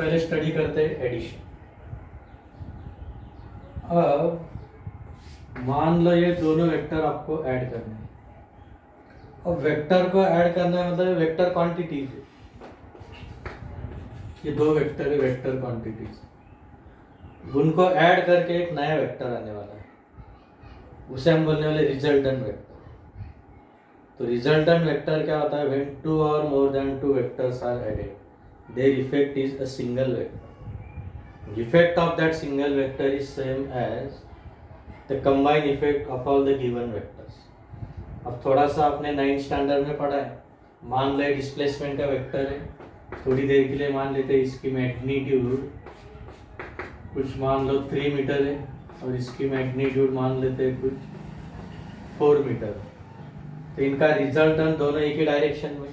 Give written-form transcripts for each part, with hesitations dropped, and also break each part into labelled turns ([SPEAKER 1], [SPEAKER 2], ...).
[SPEAKER 1] पहले स्टडी करते हैं एडिशन। अब मान लो ये दोनों वेक्टर आपको ऐड करने हैं। अब वेक्टर को ऐड करना है मतलब वेक्टर क्वांटिटीज है, ये दो वेक्टर है, वेक्टर क्वांटिटीज। उनको ऐड करके एक नया वेक्टर आने वाला है, उसे हम बोलने वाले रिजल्टेंट वेक्टर। तो रिजल्टेंट वेक्टर क्या होता है? व्हेन टू और more than two vectors are added, their effect is a single vector. The effect of that single vector is same as the combined effect of all the given vectors. अब थोड़ा सा आपने 9th standard में पढ़ा है। मान लो displacement का vector है, थोड़ी देर के लिए मान लेते हैं इसकी मैग्नीट्यूड कुछ मान लो 3 मीटर है और इसकी मैग्नीट्यूड मान लेते हैं कुछ 4 मीटर। तो इनका रिजल्टेंट दोनों एक ही डायरेक्शन में,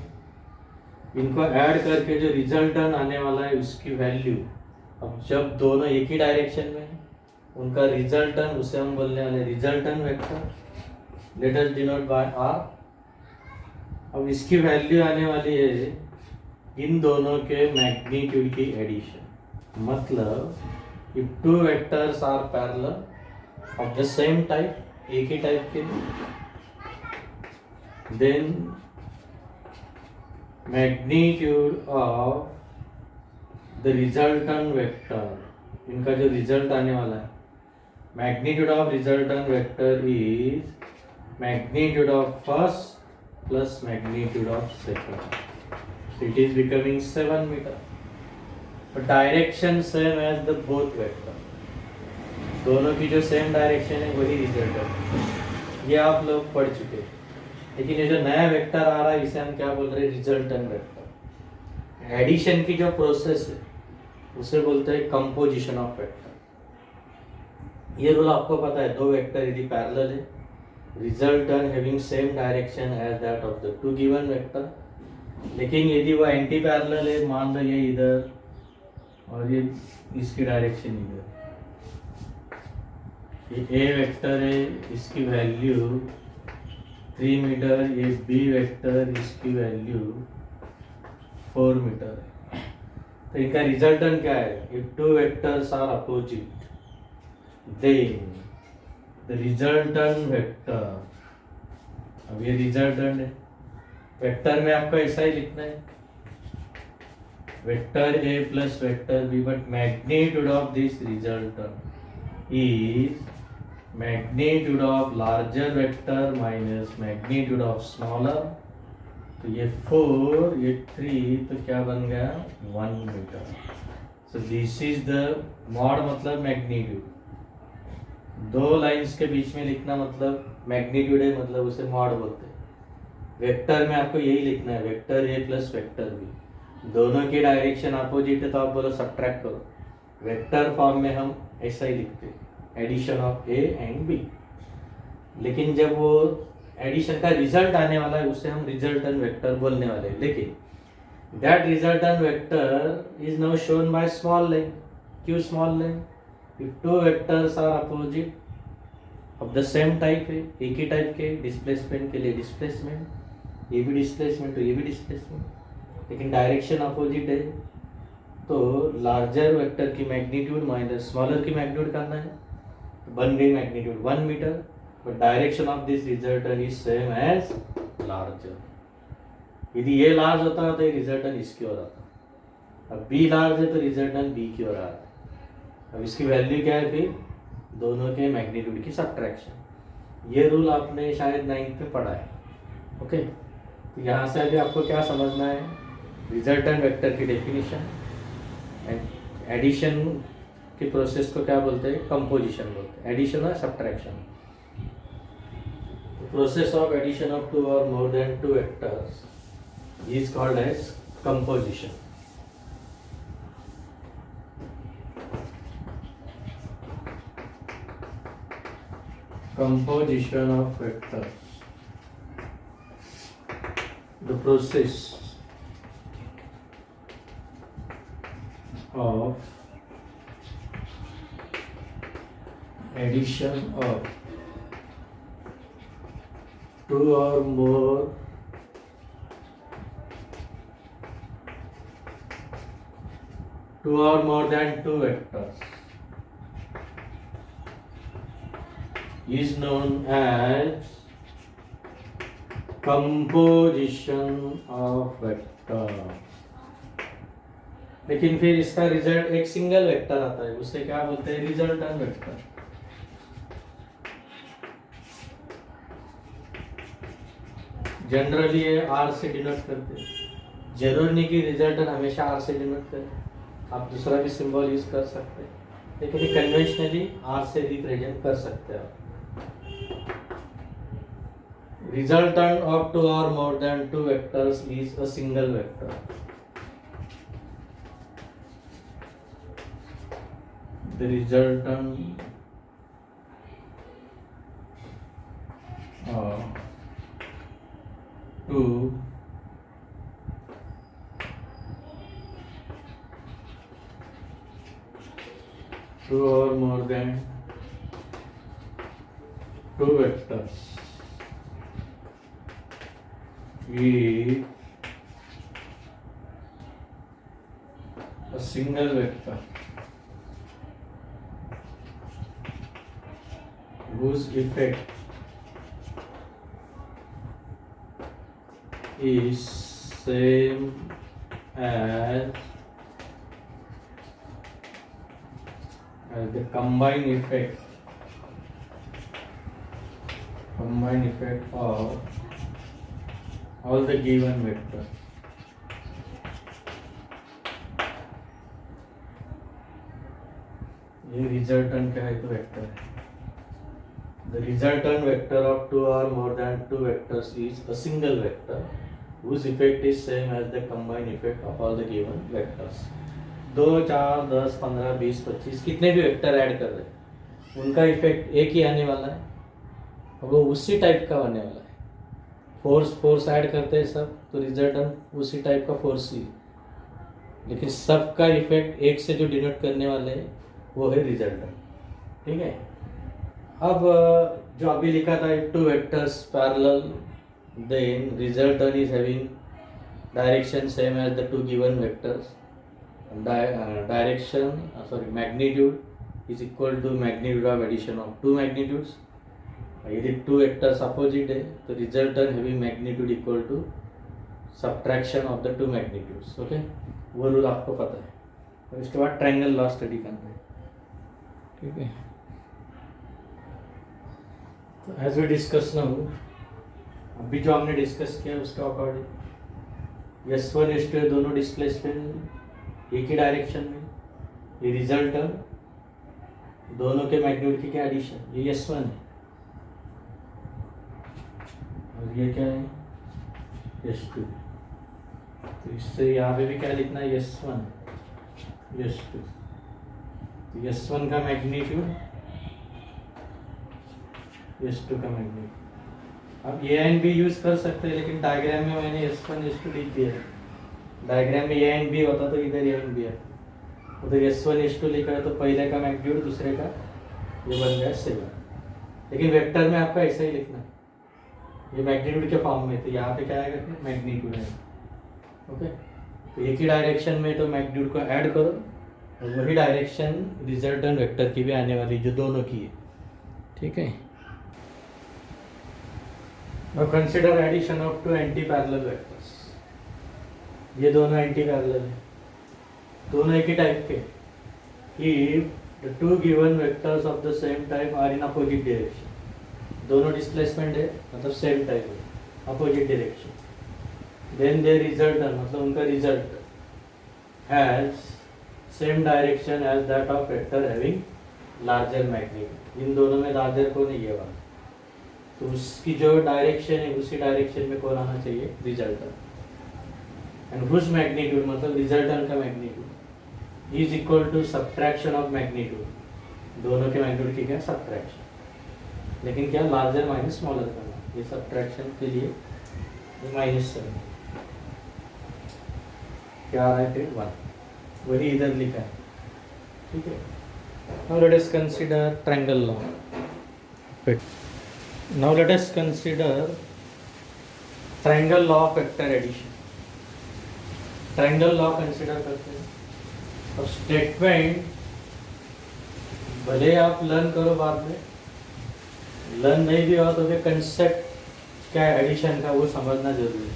[SPEAKER 1] इनको ऐड करके जो रिजल्टेंट आने वाला है उसकी वैल्यू, अब जब दोनों एक ही डायरेक्शन में है उनका रिजल्टेंट, उसे हम बोलने वाले resultant vector, let us denote by R. अब इसकी वैल्यू आने वाली है इन दोनों के मैग्नीट्यूड की एडिशन। मतलब if two vectors are parallel of the same type, एक ही टाइप के, then magnitude of the resultant vector, इनका जो रिजल्ट आने वाला है, magnitude of resultant vector is magnitude of first plus magnitude of second, so it is becoming 7 metre. but direction same as the both vector, दोनों की जो same direction है वही रिजल्ट है, ये आप लोग पढ़ चुके हैं। लेकिन ये जो नया वेक्टर आ रहा है इसे हम क्या बोल रहे हैं? Resultant vector. एडिशन की जो प्रोसेस है उसे बोलते हैं कंपोजिशन ऑफ वेक्टर। ये रूल आपको पता है, दो वेक्टर यदि पैरेलल है, resultant having same direction as that of the two given vector. लेकिन यदि वो एंटी पैरेलल है, मान लो ये इधर और ये इसकी डायरेक्शन इधर, ये ए वेक्टर है, इसकी वैल्यू 3 मीटर, ये बी वेक्टर, इसकी वैल्यू 4 मीटर है। तो इनका रिजल्टेंट क्या है? If two vectors are opposite then the resultant vector, अब ये रिजल्टेंट है, वेक्टर में आपको ऐसा ही लिखना है, vector A plus vector B, but magnitude of this resultant is magnitude of larger vector minus magnitude of smaller. तो ये 4, ये 3, तो क्या बन गया? 1 metre. So this is the mod, मतलब मैग्नीट्यूड। दो लाइंस के बीच में लिखना मतलब मैग्नीट्यूड है, मतलब उसे मॉड बोलते हैं। वेक्टर में आपको यही लिखना है, vector A plus vector B, दोनों की डायरेक्शन अपोजिट है तो आप बोलो सब्ट्रैक्ट करो। वेक्टर फॉर्म में हम ऐसा ही लिखते हैं, addition of A and B. लेकिन जब वो एडिशन का रिजल्ट आने वाला है उसे हम रिजल्टेंट वेक्टर बोलने वाले हैं। लेकिन that resultant vector is now shown by small line. क्यों small line? If two vectors are opposite of the same type है, एक ही टाइप के, डिस्प्लेसमेंट के लिए डिस्प्लेसमेंट, ये भी डिस्प्लेसमेंट तो ये भी डिस्प्लेसमेंट, लेकिन डायरेक्शन अपोजिट है, तो लार्जर वेक्टर की मैग्नीट्यूड माइनस स्मॉलर की मैग्नीट्यूड करना है, बन गई magnitude 1 metre, but direction of this resultant is same as larger. यदि ये लार्ज होता तो ये रिजल्टेंट इसकी ओर आता। अब बी लार्ज है तो रिजल्टेंट बी की ओर आ रहा है। अब इसकी वैल्यू क्या है? फिर दोनों के मैग्नीट्यूड की सब्ट्रैक्शन। ये रूल आपने शायद 9th में पढ़ा है। ओके, तो यहाँ से अभी आपको क्या समझना है? रिजल्टेंट वेक्टर की डेफिनेशन, एडिशन की प्रोसेस को क्या बोलते हैं? कंपोजिशन बोलते हैं। एडिशन और subtraction, process of addition of two और more than two vectors is called as composition. Composition of vectors, the process of addition of two or more two or more than two vectors is known as composition of vector. लेकिन फिर इसका result एक single vector आता है, उसे क्या बोलते हैं? Resultant vector. जनरली ये आर से डिनोट करते हैं. जरूर नहीं कि रिजल्टेंट हमेशा आर से डिनोट करें, आप दूसरा भी सिंबल यूज कर सकते हैं, लेकिन कन्वेंशनली आर से रिप्रेजेंट कर सकते हैं. Resultant of two or more than two vectors is a single vector. The resultant of two or more than two vectors is a single vector whose effect is same as the combined effect of all the given vectors. ये resultant क्या है? तो vector है. The resultant vector of two or more than two vectors is a single vector whose effect is same as the combined effect of all the given vectors. 2, 4, 10, 15, 20, 25 कितने भी vector add कर रहे हैं, उनका इफेक्ट एक ही आने वाला है और वो उसी टाइप का आने वाला है. फोर्स ऐड करते हैं सब, तो रिजल्टेंट उसी टाइप का फोर्स ही, लेकिन सबका इफेक्ट एक से जो डिनोट करने वाले हैं वो है रिजल्टेंट. ठीक है. अब जो अभी लिखा था two vectors parallel, then resultant is having direction same as the two given vectors. Magnitude is equal to magnitude of addition of two magnitudes. यदि टू वेक्टर्स अपोजिट है तो resultant having magnitude equal to subtraction of the two magnitudes. Okay, वो rule आपको पता है. और इसके बाद ट्रायंगल लॉ स्टडी करना है. ठीक है. तो एज वी डिस्कस नाउ, अभी जो हमने डिस्कस किया उसके अकॉर्डिंग S1 S2 दोनों डिस्प्लेसमेंट एक ही डायरेक्शन में, ये रिजल्टेंट दोनों के मैग्नीट्यूड की क्या एडिशन, ये S1 है और ये क्या है S2. तो इससे यहाँ पे भी क्या लिखना है? S1 S2. तो S1 का मैग्नीट्यूड S2 का मैग्नीट्यूड. अब ए एंड बी यूज कर सकते हैं, लेकिन डायग्राम में मैंने S1 S2 लिख दिया है. डायग्राम में ए एंड बी होता तो इधर ए एंड बी है, उधर S1 S2 लिखा है तो पहले का मैग्नीट्यूड दूसरे का ये बन गया 7. लेकिन वेक्टर में आपका ऐसा ही लिखना है, ये मैग्नीट्यूड के फॉर्म में, तो यहाँ पे क्या आएगा? मैग्नीट्यूड है. ओके, तो एक ही डायरेक्शन में तो मैग्नीट्यूड को ऐड करो और वही डायरेक्शन रिजल्टेंट वेक्टर की भी आने वाली जो दोनों की है. ठीक है. Now consider addition of two anti-parallel vectors. ये दोनों एंटी पैरेलल है, दोनों एक ही टाइप के. If the two given vectors of the same type are in opposite direction, दोनों डिस्प्लेसमेंट है मतलब सेम टाइप है, opposite direction, then their resultant मतलब उनका result has same direction as that of vector having larger magnitude. इन दोनों में larger कौन है? ये वाला. तो उसकी जो डायरेक्शन है उसी डायरेक्शन में कौन आना चाहिए? रिजल्टेंट. एंड हुज मैग्नीट्यूड मतलब रिजल्टेंट का magnitude is equal to subtraction of magnitude. दोनों के मैग्नीट्यूड की क्या? सब्ट्रैक्शन. लेकिन क्या? लार्जर माइनस स्मॉलर करना. ये सब्ट्रैक्शन के लिए -7 क्या आ रहा है? फिर 1 वही इधर लिखा है. ठीक है. Now let us consider triangle law. Now let us consider triangle law of vector addition. Triangle law consider करते हैं. और स्टेटमेंट भले आप लर्न करो बाद में, लर्न नहीं भी हो तो भी कंसेप्ट क्या है एडिशन का वो समझना जरूरी है।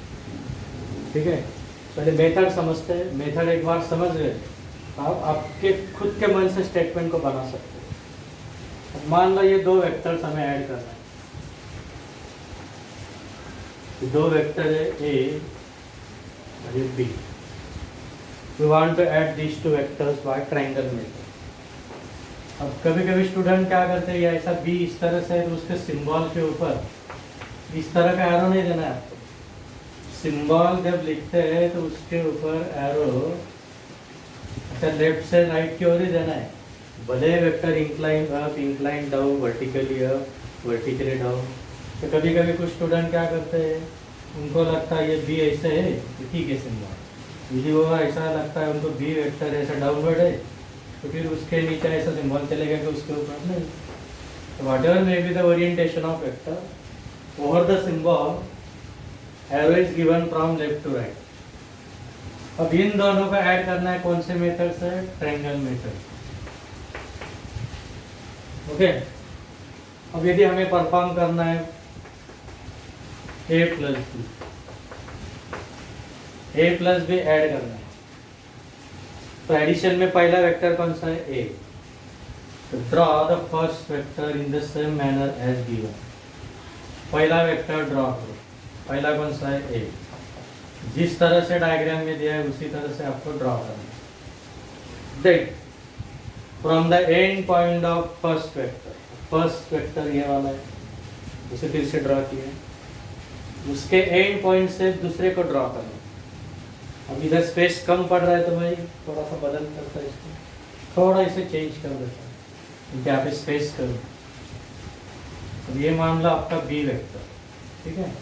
[SPEAKER 1] ठीक है, पहले मेथड समझते हैं। मेथड एक बार समझ गए आप आपके खुद के मन से स्टेटमेंट को बना सकते हैं। मान लो ये दो वेक्टर्स हमें ऐड करना है, दो वेक्टर है ए और ये B. We want to add these two vectors by triangle method. अब कभी कभी स्टूडेंट क्या करते हैं, या ऐसा बी इस तरह से है तो उसके सिंबल के ऊपर इस तरह का एरो नहीं देना है आपको। सिंबल जब लिखते हैं तो उसके ऊपर एरो अच्छा लेफ्ट से राइट की ओर ही देना है। भले vector incline up, incline down, vertically up, vertically down. तो कभी कभी कुछ स्टूडेंट क्या करते हैं, उनको लगता है ये बी ऐसे है तो ठीक है सिंबल, यदि वो ऐसा लगता है उनको बी वेक्टर ऐसा डाउनवर्ड है तो फिर उसके नीचे ऐसा सिंबल चलेगा कि उसके ऊपर नहीं। तो whatever may be the orientation of vector, over the symbol arrow is given from left to right. अब इन दोनों को ऐड करना है कौन से मेथड से, ट्रायंगल मेथड। ओके, अब यदि हमें परफॉर्म करना है ए प्लस बी ऐड करना है, तो एडिशन में पहला वेक्टर कौन सा है, ए। तो draw the first vector in the same manner as given. पहला वेक्टर ड्रॉ करो, पहला कौन सा है, ए। जिस तरह से डायग्राम में दिया है उसी तरह से आपको ड्रॉ करना है। देख from the end point of first vector, first vector ये वाला है, उसे फिर से ड्रॉ किया है। उसके एंड पॉइंट से दूसरे को ड्रॉ करना। अब इधर स्पेस कम पड़ रहा है तो मैं थोड़ा सा बदल करता है इसको, थोड़ा इसे चेंज कर देता हूँ क्योंकि यहाँ पे स्पेस करूँ। अब ये मान लो आपका बी वेक्टर, ठीक है,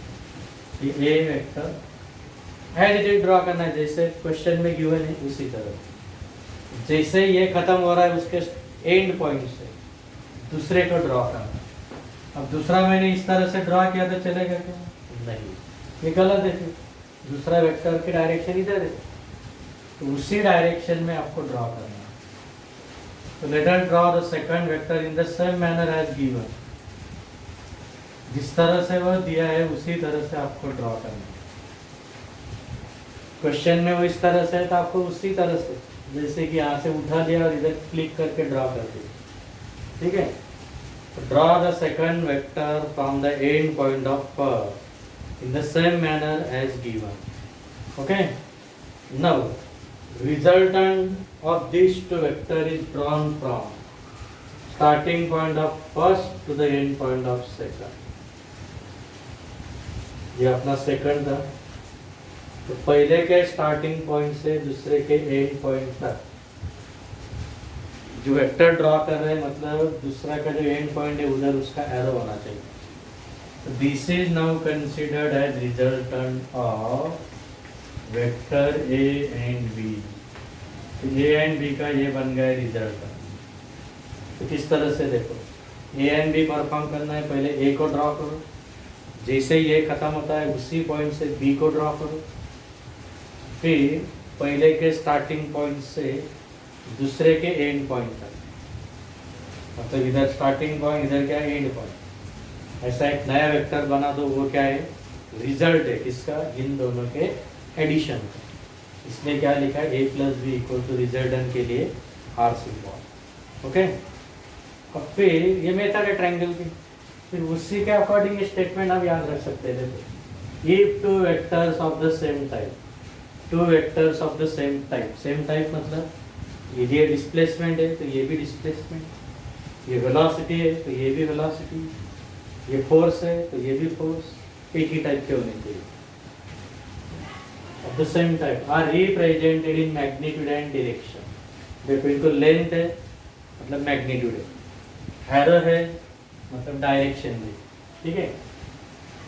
[SPEAKER 1] ये A vector as it is draw करना है जैसे क्वेश्चन में गिवन है उसी तरह। जैसे ये खत्म हो रहा है उसके एंड पॉइंट से दूसरे को ड्रॉ करना। अब दूसरा मैंने इस तरह से ड्रॉ किया तो चलेगा क्या, नहीं, ये गलत है। फिर दूसरा वेक्टर की डायरेक्शन इधर है तो उसी डायरेक्शन में आपको ड्रॉ करना है। तो let us draw the second vector in the same manner as given. जिस तरह से वो दिया है उसी तरह से आपको ड्रॉ करना है। क्वेश्चन में वो इस तरह से है तो आपको उसी तरह से, जैसे कि यहाँ से उठा लिया और इधर क्लिक करके ड्रॉ कर दिया, ठीक है। Draw the second vector from the end point of first in the same manner as given. Okay, now resultant of these two vector is drawn from starting point of first to the end point of second. ये अपना second था, तो पहले के starting point से दूसरे के end point तक जो वेक्टर ड्रॉ कर रहे हैं, मतलब दूसरा का जो एंड पॉइंट है उधर उसका एरो होना चाहिए। This is now considered as resultant of vector A and B. तो A and B का ये बन गया रिजल्टेंट। तो किस तरह से देखो, A and B परफॉर्म करना है, पहले A को ड्रॉ करो, जैसे ये खत्म होता है उसी पॉइंट से B को ड्रॉ करो, फिर पहले के स्टार्टिंग पॉइंट से दूसरे के एंड पॉइंट तक, मतलब इधर स्टार्टिंग पॉइंट इधर क्या है एंड पॉइंट, ऐसा एक नया वेक्टर बना दो। वो क्या है, रिजल्ट है किसका, इन दोनों के एडिशन का। इसमें क्या लिखा है, A plus B equal to resultant के लिए आर सिंबल। ओके, अब फिर ये मेथड है ट्रायंगल की, फिर उसी के अकॉर्डिंग स्टेटमेंट आप याद रख सकते हैं। If two vectors of the same type, two vectors of the same type, same type मतलब ये डिस्प्लेसमेंट है तो ये भी डिस्प्लेसमेंट, ये वेलोसिटी है तो ये भी वेलोसिटी, ये फोर्स है तो ये भी फोर्स, एक ही टाइप के होने चाहिए। Of the same type are represented in magnitude and direction. देखो इनको लेंथ है मतलब मैग्नीट्यूड है, एरो है मतलब डायरेक्शन है, ठीक है।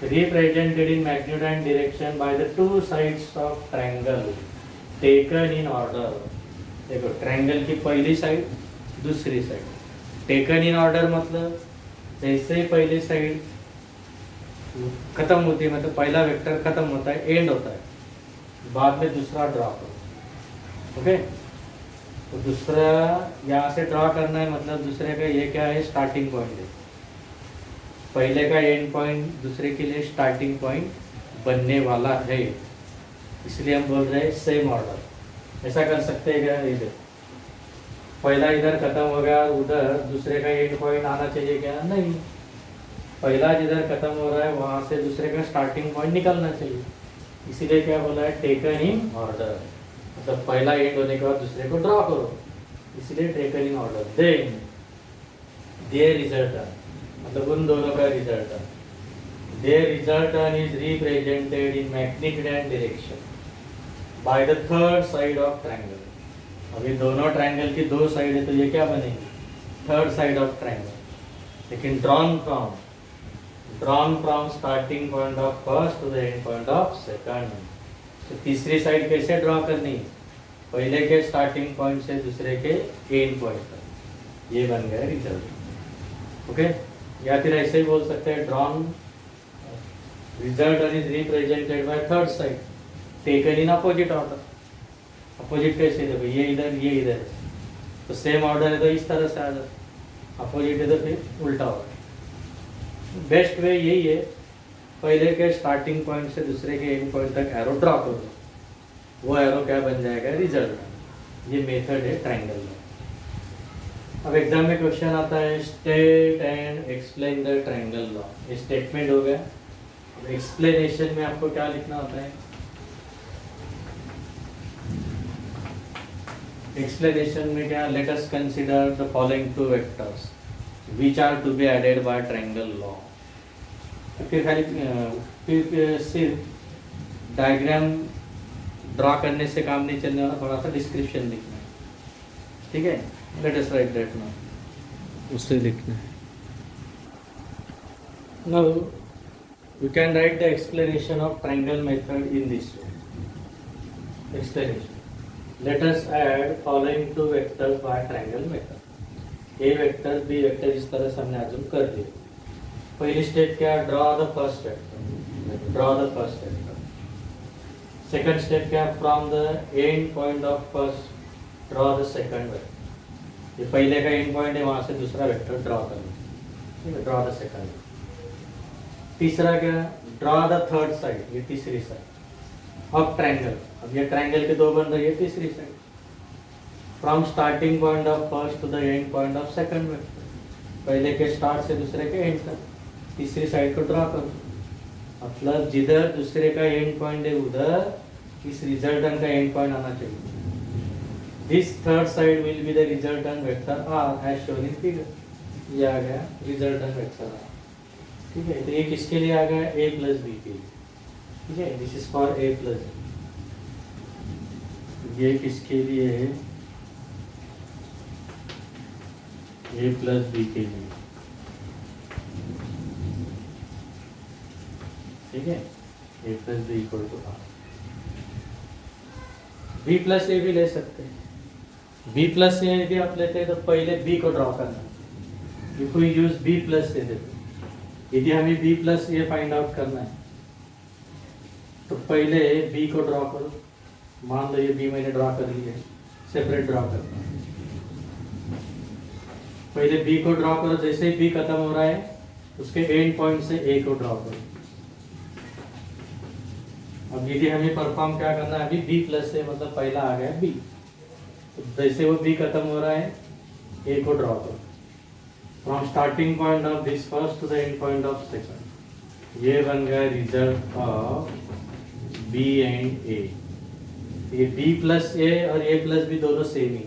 [SPEAKER 1] Represented in magnitude and direction by the two sides of triangle taken in order. देखो ट्रायंगल की पहली साइड दूसरी साइड, टेकन इन ऑर्डर मतलब जैसे ही पहली साइड खत्म होती है, मतलब पहला वेक्टर खत्म होता है, एंड होता है, बाद में दूसरा ड्रॉ करो। ओके, तो दूसरा यहाँ से ड्रॉ करना है, मतलब दूसरे का ये क्या है, स्टार्टिंग पॉइंट है। पहले का एंड पॉइंट दूसरे के लिए स्टार्टिंग पॉइंट बनने वाला है, इसलिए हम बोल रहे हैं सेम ऑर्डर। ऐसा कर सकते हैं क्या, इधर पहला इधर खत्म हो गया, उधर दूसरे का एंड पॉइंट आना चाहिए क्या, नहीं। पहला जिधर खत्म हो रहा है वहाँ से दूसरे का स्टार्टिंग पॉइंट निकलना चाहिए, इसीलिए क्या बोला है, टेकन इन ऑर्डर। मतलब पहला एंड होने के बाद दूसरे को ड्रॉ करो, इसलिए taken in order. Then their result, मतलब उन दोनों का result, their result is represented in magnitude and direction by the third side of triangle. अभी दोनों ट्रायंगल की दो साइड है, तो ये क्या बनेगी, थर्ड साइड ऑफ ट्रायंगल। लेकिन drawn from starting point of first to the end point of second. तो तीसरी साइड कैसे ड्रॉ करनी, पहले के स्टार्टिंग पॉइंट से दूसरे के एंड पॉइंट तक, ये बन गया रिजल्ट। ओके, या फिर ऐसे ही बोल सकते हैं, drawn result is represented by third side taken in opposite order. Opposite कैसे, देखो ये इधर है, तो सेम ऑर्डर है तो इस तरह से आ जाए, अपोजिट है तो फिर उल्टा होगा। बेस्ट वे यही है, पहले के स्टार्टिंग पॉइंट से दूसरे के एंड पॉइंट तक एरो ड्रॉ करो, वो एरो क्या बन जाएगा, रिजल्ट। ये मेथड है ट्रायंगल में। अब एग्जाम में क्वेश्चन आता है, state and explain the triangle law. ये स्टेटमेंट हो गया। अब एक्सप्लेनेशन में आपको क्या लिखना होता है, एक्सप्लेनेशन में क्या, let us consider the following two vectors which are to be added by triangle law। फिर खाली सिर्फ डायग्राम ड्रॉ करने से काम नहीं चलने वाला, थोड़ा सा डिस्क्रिप्शन लिखना है, ठीक है। Let us write that now, उससे लिखना है। Now we can write the explanation of triangle method in this way. Explanation, let us add following two vectors by triangle method. A vector B vector इस तरह से हमने assume कर दिया। पहली स्टेप क्या, draw the first vector, draw the first vector. Second step क्या, from the end point of first draw the second vector. ये पहले का एंड पॉइंट है, वहां से दूसरा वेक्टर ड्रॉ करना, ठीक है, ड्रॉ द सेकंड। तीसरा क्या, ड्रॉ द थर्ड साइड, ये तीसरी साइड ऑफ ट्रायंगल। अब ये ट्रायंगल के दो बन रही है, तीसरी side from starting point of first to the end point of second vector. पहले के स्टार्ट से दूसरे के एंड तक तीसरी साइड को ड्रॉ करो। मतलब जिधर दूसरे का एंड पॉइंट है उधर इस रिजल्टेंट का एंड पॉइंट आना चाहिए। This third side will be the resultant vector are as shown in figure. ये आ गया रिजल्टेंट वेक्टर आर, ठीक है। तो ये किसके लिए आ गया, ए प्लस बी के लिए, ठीक है। This is for A plus, ये किसके लिए है, ए प्लस बी के लिए, ठीक है। A plus B equal to R. B plus A भी ले सकते हैं। बी प्लस ए यदि आप लेते हैं तो पहले बी को ड्रॉ करना। If we use B plus A, यदि हमें B plus A find out करना है तो पहले बी को ड्रॉ करो। मान लो ये बी मैंने ड्रॉ कर लिया है, सेपरेट ड्रॉ करना है। पहले बी को ड्रॉ करो, जैसे ही बी खत्म हो रहा है उसके एंड पॉइंट से ए को ड्रॉ करो। अब यदि हमें परफॉर्म क्या करना है, अभी बी प्लस से मतलब पहला आ गया बी, तो जैसे वो बी खत्म हो रहा है ए को ड्रॉ करो from starting point of this first to the end point of second. ये बन गया result of B and A. ये बी प्लस ए और ए प्लस बी दोनों सेम ही,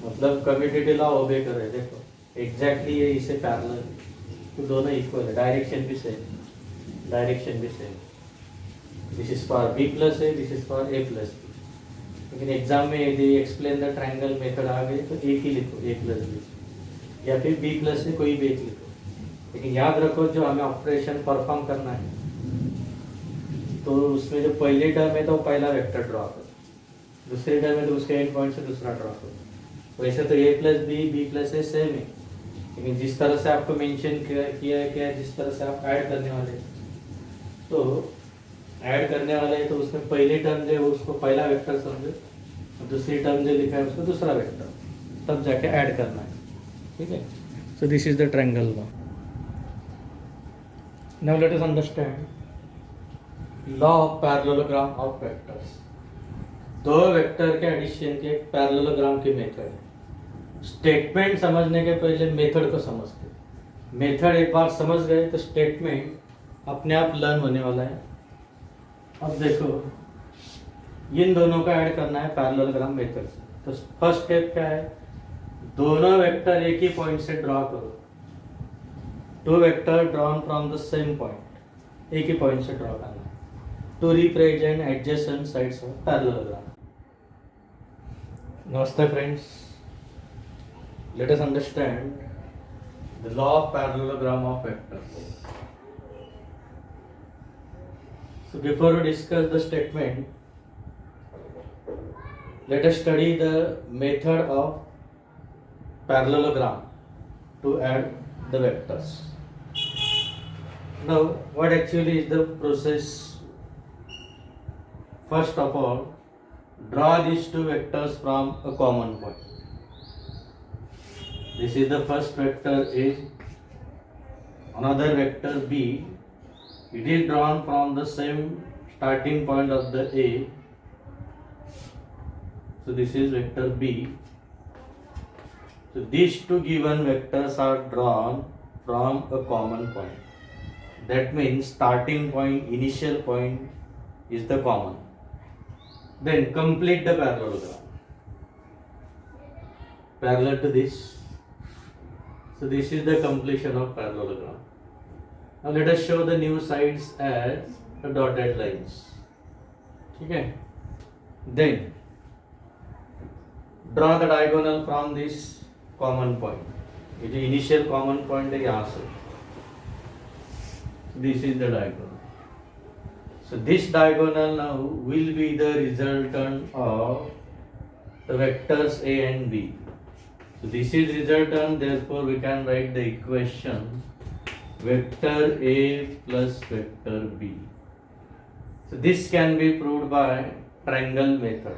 [SPEAKER 1] मतलब कम्यूटेटिव लॉ ओबे कर रहे हैं। देखो एग्जैक्टली ये इसे पैरेलल है, तो दोनों इक्वल है, डायरेक्शन भी सेम, डायरेक्शन भी same. This is for B plus A, this is for A plus B. लेकिन एग्जाम में यदि एक्सप्लेन द ट्रायंगल मेथड आ गई तो एक ही लिखो, ए प्लस बी, या फिर बी प्लस से कोई भी एक लिखो। लेकिन याद रखो जो हमें ऑपरेशन परफॉर्म करना है तो उसमें जो पहली टर्म है तो पहला वेक्टर ड्रॉ करो, दूसरे टर्म है तो उसके एंड पॉइंट से दूसरा ड्रॉ करो। वैसे तो ए प्लस बी प्लस ए सेम है, लेकिन जिस तरह से आपको मेंशन किया है क्या, जिस तरह से आप ऐड करने वाले तो ऐड करने वाले हैं तो उसमें पहली टर्म जो है उसको पहला वेक्टर समझो दूसरी टर्म जो लिखा है उसको दूसरा वेक्टर, तब जाके ऐड करना है, ठीक है। सो this is the triangle law. Now let us understand law of parallelogram of vectors. दो वेक्टर के एडिशन के पैरेललोग्राम की मेथड है। स्टेटमेंट समझने के पहले मेथड को समझते। मेथड एक बार समझ गए तो स्टेटमेंट अपने आप लर्न होने वाला है। अब देखो, इन दोनों का ऐड करना है पैरेललोग्राम मेथड से। तो फर्स्ट स्टेप क्या है, दोनों वेक्टर एक ही पॉइंट से ड्रॉ करो। Two vector drawn from the same point, एक ही पॉइंट से ड्रॉ करना है to represent adjacent sides of parallelogram. नमस्ते friends, let us understand the law of parallelogram of vectors. So before we discuss the statement, let us study the method of parallelogram to add the vectors. Now what actually is the process? First of all, draw these two vectors from a common point. This is the first vector A, another vector B. It is drawn from the same starting point of the A. So this is vector B. So these two given vectors are drawn from a common point. That means starting point, initial point is the common. Then complete the parallelogram. Parallel to this. So this is the completion of parallelogram. Now let us show the new sides as the dotted lines. Okay. Then draw the diagonal from this common point. It is initial common point है यहाँ से. This is the diagonal. So this diagonal now will be the resultant of the vectors A and B. So this is resultant, therefore we can write the equation vector A plus vector B. So this can be proved by triangle method.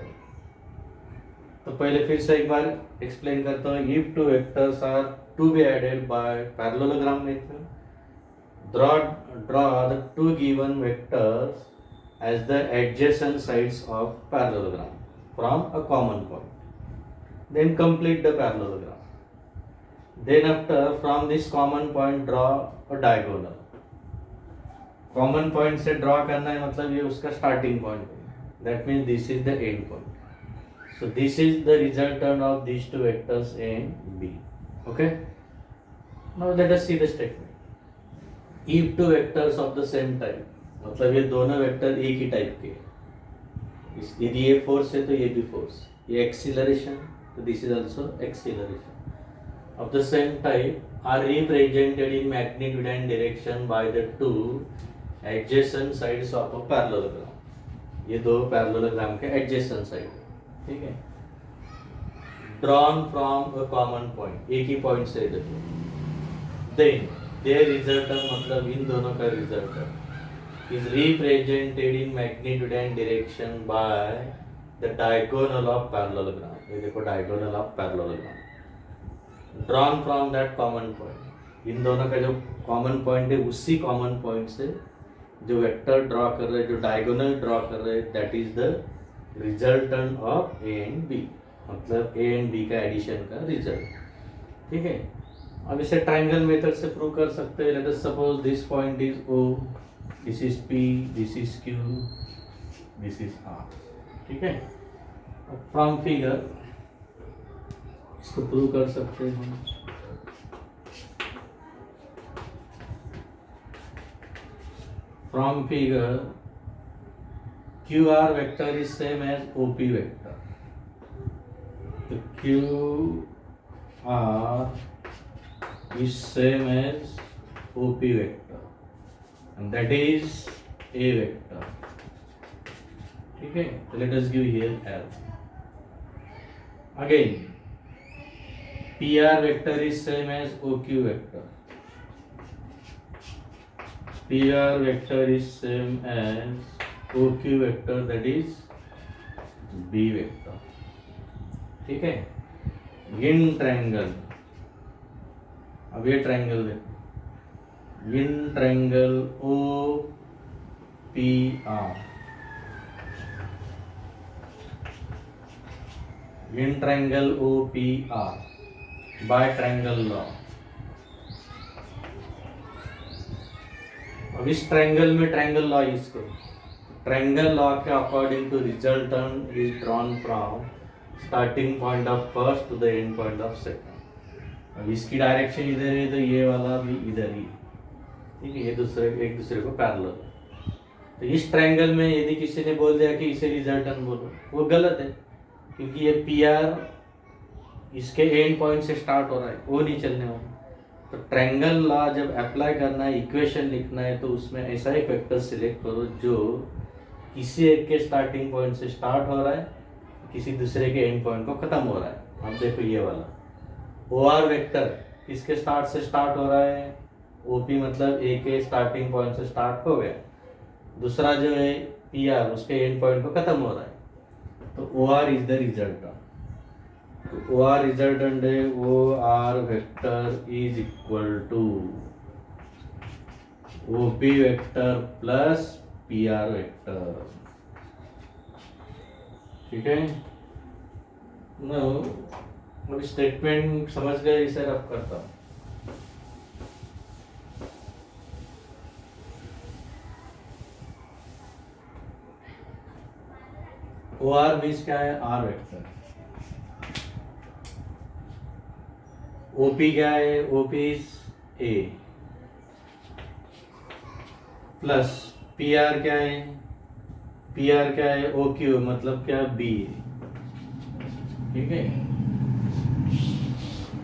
[SPEAKER 1] तो पहले फिर से एक बार explain करता हूँ. If two vectors are to be added by parallelogram method, draw the two given vectors as the adjacent sides of parallelogram from a common point. Then complete the parallelogram. Then after, from this common point draw a diagonal. Common point से draw करना है मतलब ये उसका starting point है. That means this is the end point. So this is the resultant of these two vectors A and B. Okay. Now let us see the statement. If two vectors of the same type, मतलब ये दोनों vector एक ही type के, यदि ये force है तो ये भी फोर्स, ये acceleration, so this is also acceleration of the same type are represented in magnitude and direction by the two adjacent sides of a parallelogram. ये दो parallelogram के adjacent side, ठीक है, drawn from a common point, एक ही point से देखो. Then their resultant मतलब इन दोनों का resultant is represented in magnitude and direction by the diagonal of parallelogram. ये देखो diagonal of parallelogram drawn from that common point. इन दोनों का जो common point है उसी common point से जो vector draw कर रहे, जो diagonal draw कर रहे, that is the resultant of A and B. मतलब A and B का addition का result. ठीक है. अब इसे triangle method से prove कर सकते हैं. Let us suppose this point is O, this is P, this is Q, this is R. ठीक है. फ्रॉम फिगर इसको प्रूव कर सकते हैं हम. From figure QR vector is same as OP vector. तो QR is same as OP vector and that is A vector. ठीक है. So let us give here L. Again, PR vector is same as OQ vector. PR vector is same as OQ vector, that is B vector. ठीक है। In triangle, अब ये triangle देखो, in triangle O P R, in triangle O P R by triangle law. अब इस triangle में triangle law use करो। Triangle law के according to resultant is drawn from starting point of first to the end point of second. अब इसकी direction इधर है तो ये वाला भी इधर ही, ठीक है, ये दूसरे एक दूसरे को पैरेलल है। तो इस ट्रायंगल में यदि किसी ने बोल दिया कि इसे रिजल्टेंट बोलो, वो गलत है, क्योंकि ये पी आर इसके एंड पॉइंट से स्टार्ट हो रहा है, वो नहीं चलने वाला। तो ट्रायंगल लॉ जब अप्लाई करना है, इक्वेशन लिखना है, तो उसमें ऐसा एक वेक्टर सिलेक्ट करो जो किसी एक के स्टार्टिंग पॉइंट से स्टार्ट हो रहा है, किसी दूसरे के एंड पॉइंट को खत्म हो रहा है। अब देखो ये वाला ओ आर वेक्टर किसके स्टार्ट से स्टार्ट हो रहा है, ओपी मतलब ए के स्टार्टिंग पॉइंट से स्टार्ट हो गया, दूसरा जो है पी आर उसके एंड पॉइंट को खत्म हो रहा है, तो O R is the resultant. तो ओ आर रिजल्टेंट है, O R vector is equal to O P vector plus P R vector, ठीक है ना। अब स्टेटमेंट समझ गए, इसे रफ करता हूं। ओ आर मीन्स क्या है, आर वेक्टर। ओपी क्या है, OP is a, plus P are क्या है, पी आर क्या है, ओ क्यू मतलब क्या, बी, ठीक है।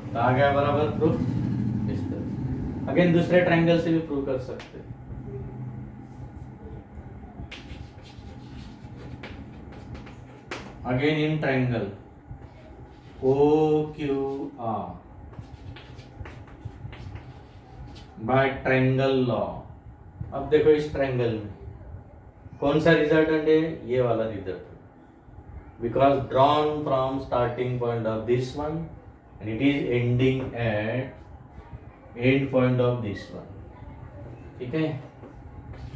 [SPEAKER 1] तो आ गया बराबर प्रूफ। इस तरह अगेन दूसरे ट्रायंगल से भी प्रूव कर सकते हैं। Again in triangle O Q R by triangle law. अब देखो इस ट्रायंगल में कौन सा रिजल्टेंट है, ये वाला resultant, because drawn from starting point of this one and it is ending at end point of this one, ठीक है।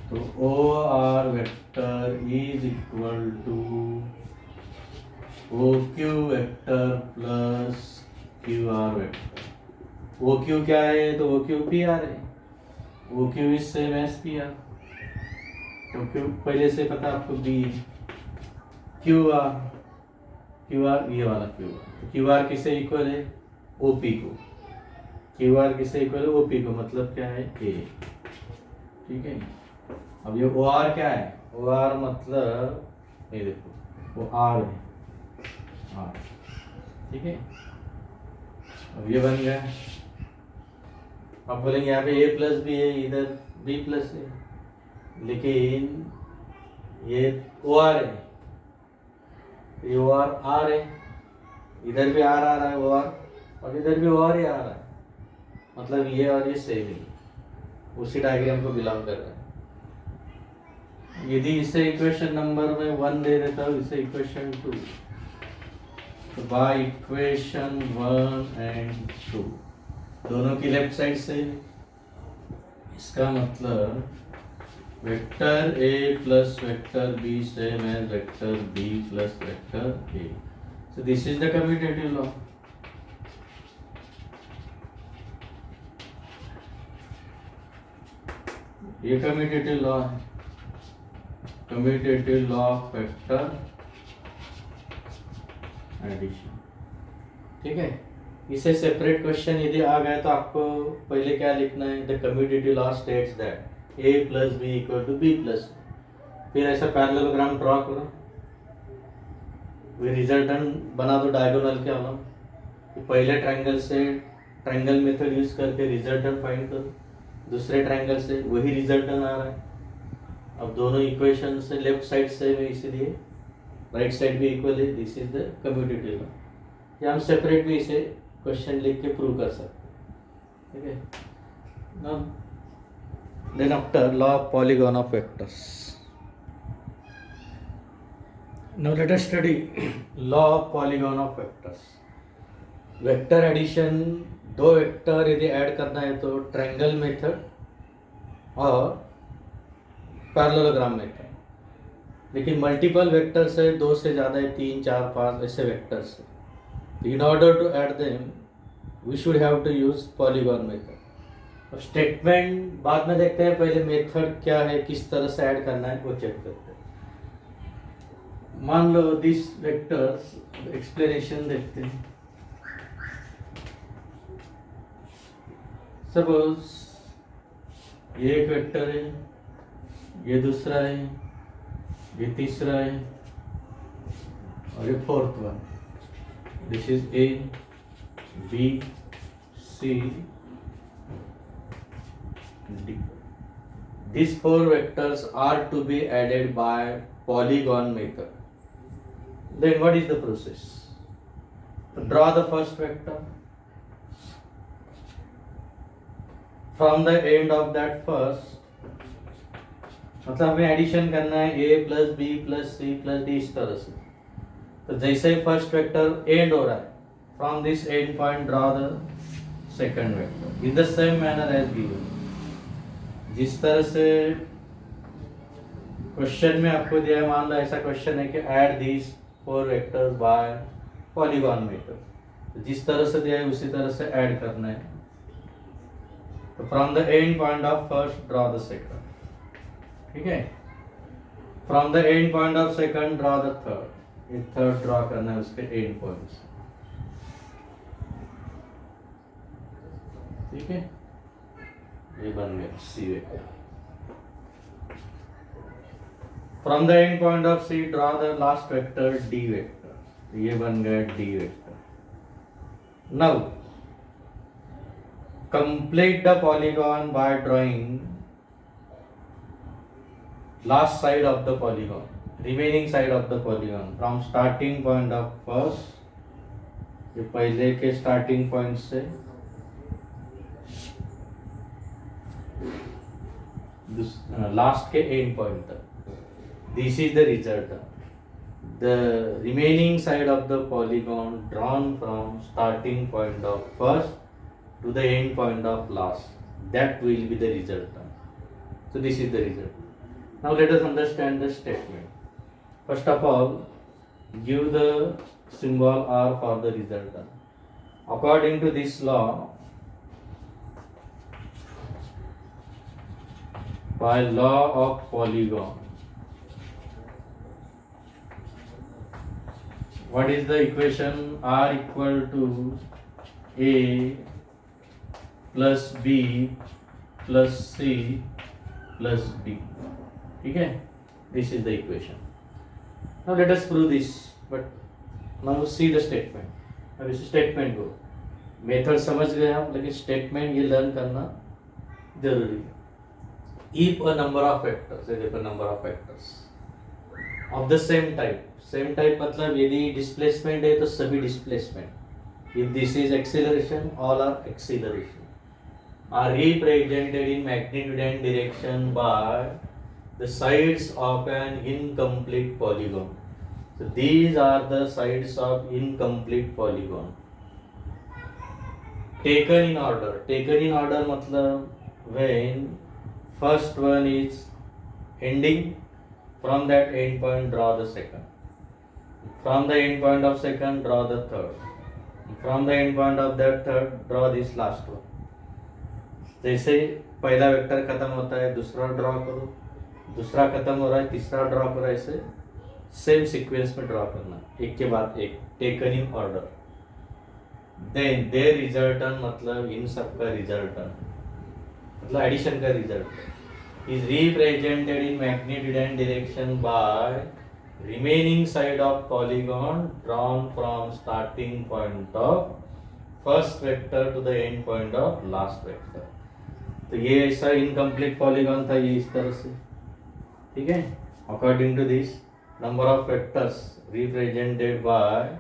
[SPEAKER 1] तो O R vector is equal to O Q vector plus Q R vector. O Q क्या है, तो O Q P R है, O Q is same as P R, तो Q पहले से पता आपको B, Q R, Q R ये वाला क्यू आर, तो क्यू आर किससे इक्वल है, ओपी को, क्यू आर किससे इक्वल है, ओपी को, मतलब क्या है, ए, ठीक है। अब ये ओ आर क्या है, ओ आर मतलब ये देखो वो आर है, आर, ठीक है। अब ये बन गया। अब बोलेंगे यहाँ पे ए प्लस बी है, इधर बी प्लस है, लेकिन ये ओ आर है, ये ओ आर आर है, इधर भी आर आ रहा है ओ आर, और इधर भी ओ आर ही आ रहा है, मतलब ये और ये सेम ही उसी डायग्राम को बिलोंग कर रहा है। यदि इसे इक्वेशन नंबर में 1 दे देता हूँ, इसे इक्वेशन 2, तो बाय इक्वेशन 1 एंड 2 दोनों की लेफ्ट साइड से, इसका मतलब vector A plus vector B same as vector B plus vector A, so this is the commutative law. ये कम्यूटेटिव लॉ है, commutative law of vector addition, ठीक है। इसे सेपरेट क्वेश्चन यदि आ गए तो आपको पहले क्या लिखना है, the commutative law states that A plus B equal to B plus, फिर ऐसा पैरेललोग्राम ड्रॉ करो, वे रिजल्टेंट बना दो डायगोनल के अलग, तो पहले ट्रायंगल से ट्रायंगल मेथड यूज करके रिजल्टेंट फाइंड करो, दूसरे ट्रायंगल से वही रिजल्टेंट आ रहा है। अब दोनों इक्वेशन से लेफ्ट साइड से में, इसलिए राइट साइड भी इक्वल है, this is the commutative law. या हम सेपरेट भी इसे क्वेश्चन लिख के प्रूव कर सकते हैं, ठीक है। Now then after law of polygon of vectors, Now let us study law of polygon of vectors. Vector addition, दो वेक्टर यदि ऐड करना है तो ट्रायंगल मेथड और पैरेललोग्राम मेथड। लेकिन मल्टीपल वेक्टर्स है, दो से ज़्यादा है, 3, 4, 5 ऐसे वेक्टर्स है। In order to add them we should have to use polygon method. अब स्टेटमेंट बाद में देखते हैं, पहले मेथड क्या है, किस तरह से ऐड करना है वो चेक करते हैं। मान लो दिस वेक्टर्स, एक्सप्लेनेशन देखते हैं। सपोज ये एक वेक्टर है, ये दूसरा है, ये तीसरा है और ये fourth one. This is A, B, C, D. These four vectors are to be added by polygon method. Then what is the process? Draw the first vector. From the end of that first, मतलब हमें addition करना है a plus B plus C plus D, इस तरह से। तो जैसे ही first vector and हो रहा है, from this end point draw the second vector in the same manner as given. जिस तरह से क्वेश्चन में आपको दिया है, मान लो ऐसा क्वेश्चन है कि add these 4 vectors bye polygon method. जिस तरह से दिया है उसी तरह से ऐड करना है। तो from the end point of first draw the second, ठीक है। From the end point of second draw the third. ये थर्ड ड्रॉ करना है उसके एंड पॉइंट से, ठीक है। ये बन गया C vector. From the end point of C draw the last vector D vector. ये बन गया D vector. Now complete the polygon by drawing last side of the polygon, remaining side of the polygon from starting point of first, ये पहले के starting point से last के end point तक। This is the result. The remaining side of the polygon drawn from starting point of first to the end point of last, that will be the result. So this is the result. Now let us understand the statement. First of all, give the symbol R for the resultant. According to this law, by law of polygon, what is the equation? R equal to A plus B plus C plus D, ठीक है। This is the equation. Now let us prove this, but now see the statement. अब इस statement को, method समझ गए आप, लेकिन statement ये लर्न करना जरूरी है। If a number of vectors, say देखो number of vectors of the same type मतलब यदि डिस्प्लेसमेंट है तो सभी displacement, if this is acceleration, all are acceleration, are represented in magnitude and direction by the sides of an incomplete polygon. So these are the sides of incomplete polygon. Taken in order. Taken in order मतलब when first one is ending, from that end point draw the second. From the end point of second draw the third. From the end point of that third draw this last one. जैसे पहला vector खत्म होता है दूसरा draw करो, दूसरा खत्म हो रहा है तीसरा ड्रॉ करो, ऐसे सेम सीक्वेंस में ड्रॉ करना, एक के बाद एक, taken in order. Then their resultant मतलब इन सब का रिजल्टन मतलब एडिशन का result is represented in magnitude and direction by remaining side of polygon drawn from starting point of first vector to the end point of last vector. तो ये ऐसा incomplete polygon था, ये इस तरह से, ठीक है। According to this number of vectors represented by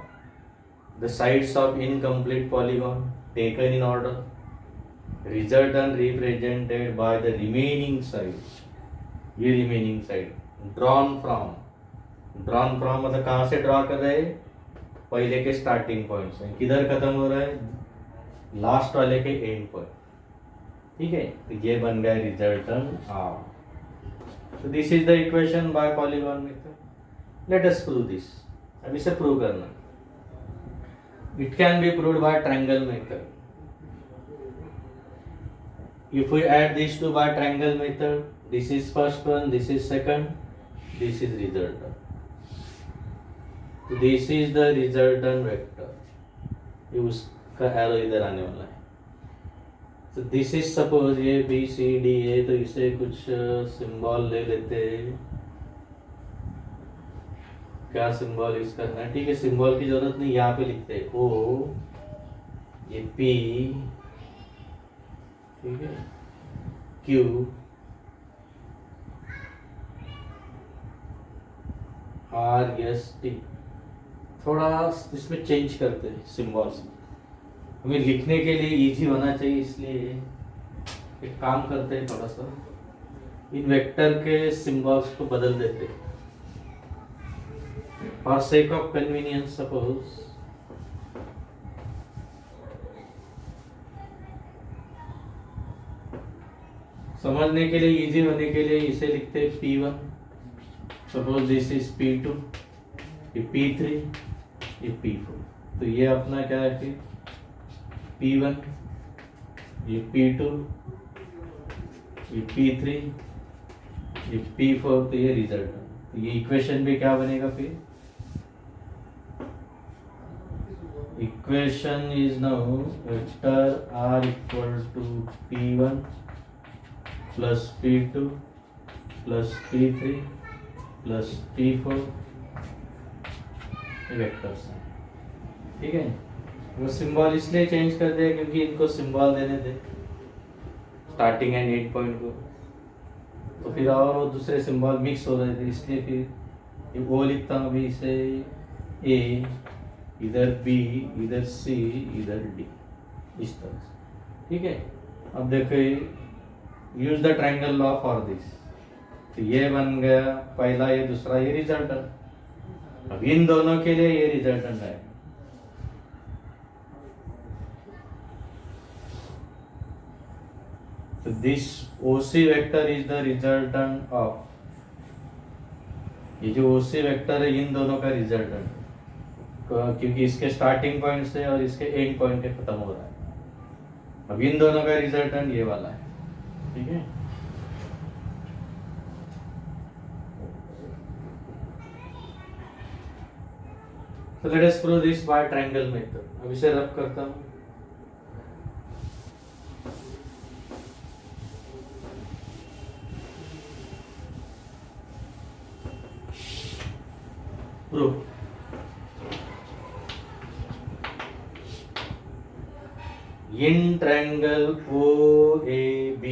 [SPEAKER 1] the sides of incomplete polygon taken in order, resultant represented by the remaining side, ये remaining side drawn from drawn from मतलब कहाँ से ड्रॉ कर रहे हैं, पहले के स्टार्टिंग पॉइंट से किधर खत्म हो रहा है, लास्ट वाले के एंड पॉइंट। ठीक है, तो ये बन गया रिजल्टेंट आर। तो this is the equation by polygon method. Let us prove this. अब इसे प्रूव करना, it can be proved bye triangle method. If we add these two by triangle method, this is first one, this is second, this is resultant. So this is the resultant vector. ये उसका arrow इधर आने वाला है। तो this is suppose ये B C D है, तो इसे कुछ सिंबल ले लेते हैं। क्या सिंबल यूज करना है, ठीक है, सिंबल की जरूरत नहीं, यहाँ पे लिखते हैं ओ, ये पी, ठीक है, क्यू, आर, एस, टी। थोड़ा इसमें चेंज करते हैं सिंबल्स, हमें लिखने के लिए इजी होना चाहिए, इसलिए एक काम करते हैं, थोड़ा सा इन वेक्टर के सिंबल्स को बदल देते हैं for sake of convenience. Suppose समझने के लिए, इजी होने के लिए इसे लिखते हैं P1। Suppose this is P2, ये P3, ये P4। तो ये अपना क्या है फिर P1, ये P2, ये P3, ये P4। तो ये रिजल्ट है। तो ये इक्वेशन भी क्या बनेगा फिर, equation is now vector R equal to P1 plus P2 plus P3 plus P4 vectors हैं। ठीक है, वो सिंबल इसलिए चेंज कर दिया क्योंकि इनको सिंबल देने थे स्टार्टिंग एंड एंड पॉइंट को, तो फिर और वो दूसरे सिंबल मिक्स हो रहे थे, इसलिए फिर वो लिखता हूँ अभी इसे ए, इधर बी, इधर सी, इधर डी, इस तरह से। ठीक है, अब देखो use the triangle law for this. तो ये बन गया पहला, ये दूसरा, ये रिजल्टेंट। अब इन दोनों के लिए ये रिजल्टेंट है। तो this OC vector is the resultant of, ये जो ओसी वेक्टर है इन दोनों का रिजल्टेंट, क्योंकि इसके स्टार्टिंग पॉइंट से और इसके एंड पॉइंट पे खत्म हो रहा है। अब इन दोनों का रिजल्टेंट ये वाला है। ठीक है, तो let us prove this by triangle method. अब इसे रब करता हूं। Prove, in triangle OAB,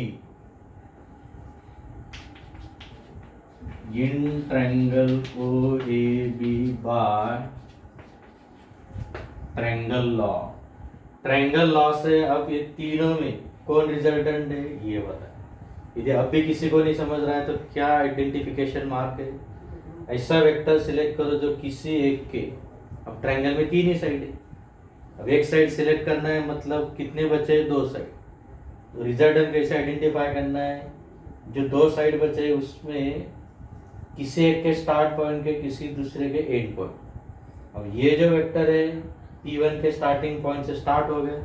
[SPEAKER 1] in triangle OAB by triangle law. Triangle law से अब ये तीनों में कौन रिजल्टेंट है ये बता। यदि अब भी किसी को नहीं समझ रहा है तो क्या आइडेंटिफिकेशन मार्क है, ऐसा वेक्टर सिलेक्ट करो जो किसी एक के, अब ट्रायंगल में तीन ही साइड है, अब एक साइड सिलेक्ट करना है, मतलब कितने बचे, दो साइड। तो रिजल्टेंट कैसे आइडेंटिफाई करना है, जो दो साइड बचे उसमें किसी एक के स्टार्ट पॉइंट के, किसी दूसरे के एंड पॉइंट। अब ये जो वेक्टर है P1 के स्टार्टिंग पॉइंट से स्टार्ट हो गया,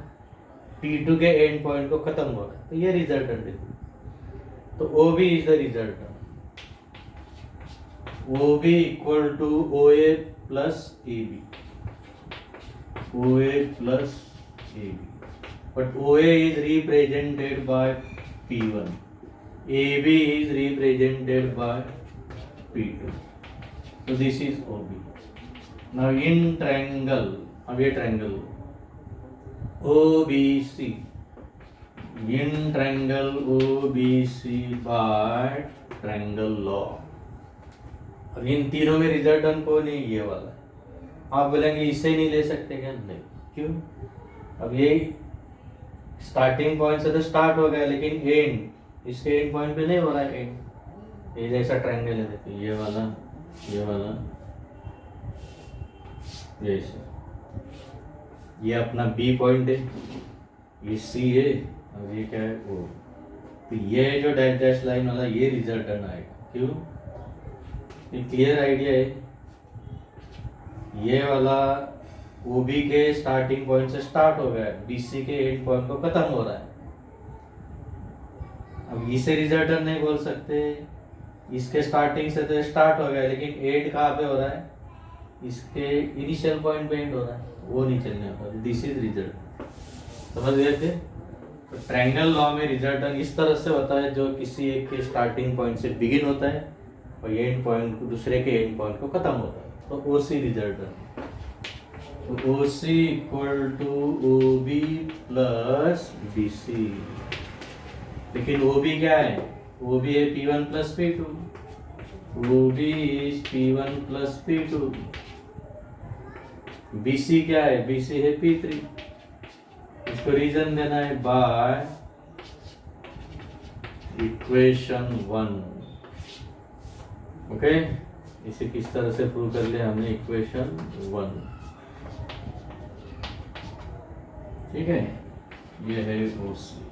[SPEAKER 1] P2 के एंड पॉइंट को खत्म हो गया, तो ये रिजल्टेंट है। तो OB is the resultant. OB equal to OA plus AB, OA plus AB, but OA is represented by P1, AB is represented by P2, so this is OB. Now in triangle, अब ये triangle OBC, in triangle OBC by triangle law। अब इन तीनों में resultant कौन है, ये वाला। आप बोलेंगे इसे नहीं ले सकते क्या, नहीं, क्यों, अब ये स्टार्टिंग पॉइंट से तो स्टार्ट हो गया, लेकिन एंड, इसके एंड पॉइंट पे नहीं हो रहा है एंड। ये जैसा ट्रायंगल है, देखिए ये वाला, ये वाला, ये सर, ये अपना बी पॉइंट है, ये सी है, और ये क्या है ओ। तो ये जो डैश डैश लाइन वाला ये रिजल्टेंट आएगा। क्यों? ये क्लियर आइडिया है। ये वाला ओबी के स्टार्टिंग पॉइंट से स्टार्ट हो गया है, बीसी के एंड पॉइंट को खत्म हो रहा है। अब इसे रिजल्टेंट नहीं बोल सकते, इसके स्टार्टिंग से तो स्टार्ट हो गया, लेकिन एंड कहाँ पे हो रहा है? इसके इनिशियल पॉइंट पे एंड हो रहा है, वो नहीं चलने वाला। This is result. समझ गए थे? तो ट्रायंगल लॉ में रिजल्टेंट इस तरह से होता है, जो किसी एक के स्टार्टिंग पॉइंट से बिगिन होता है और एंड पॉइंट दूसरे के एंड पॉइंट को खत्म होता है, तो ओसी रिजल्टेंट। तो OC equal to OB plus BC. लेकिन ओबी क्या है? ओबी है P1 plus P2। OB is P1 plus P2। BC क्या है? बीसी है P3। इसको रीजन देना है बाय इक्वेशन 1। ओके, इसे किस तरह से प्रूव कर लिया हमने? इक्वेशन 1। ठीक है, ये है ओसी।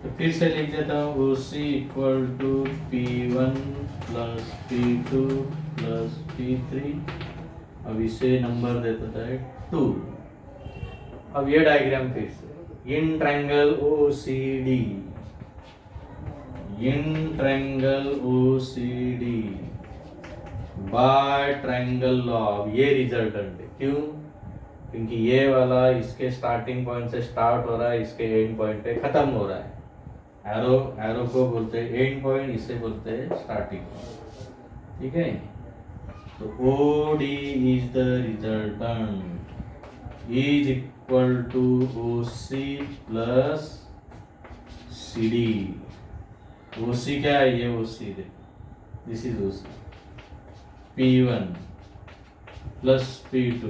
[SPEAKER 1] तो फिर से लिख देता हूँ, OC equal to P1 plus P2 plus P3। अब इसे नंबर देता है 2। अब ये डायग्राम फिर से, in triangle OCD, in triangle OCD by triangle law. ये रिजल्टेंट है। क्यों? क्योंकि ये वाला इसके स्टार्टिंग पॉइंट से स्टार्ट हो रहा है, इसके एंड पॉइंट पे खत्म हो रहा है। एरो को बोलते हैं एंड पॉइंट, इसे बोलते हैं स्टार्टिंग पॉइंट। ठीक है, तो OD is the resultant is equal to OC plus CD। OC क्या है? ये OC है, this is OC। P1 plus P2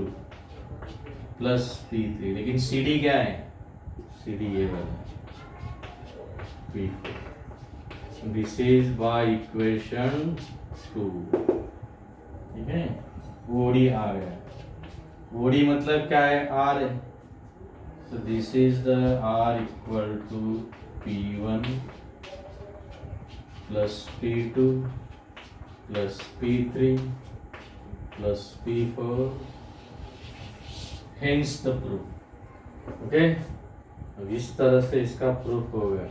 [SPEAKER 1] plus P3। लेकिन CD क्या है? CD ये वाला P4। This is by equation 2। ठीक है, OD आ गया। OD मतलब क्या है? R है। So this is the R equal to P1 plus P2 plus P3 plus P4, hence the proof। okay, अब इस तरह से इसका प्रूफ हो गया,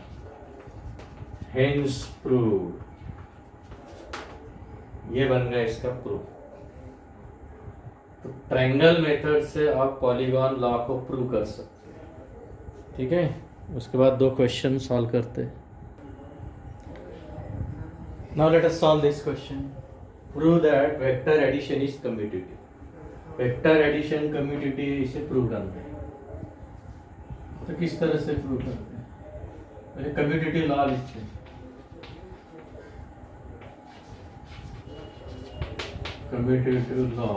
[SPEAKER 1] hence proof। ये बन गया इसका प्रूफ। तो ट्रायंगल मेथड से आप पॉलीगॉन लॉ को प्रूव कर सकते हैं। ठीक है, उसके बाद 2 क्वेश्चन सॉल्व करते हैं। Now let us solve this question. Prove that vector addition is commutative. Vector addition commutative, इसे प्रूव करना है। तो किस तरह से प्रूव करते हैं? पहले कम्यूटेटिव लॉ लिखते हैं। Commutative law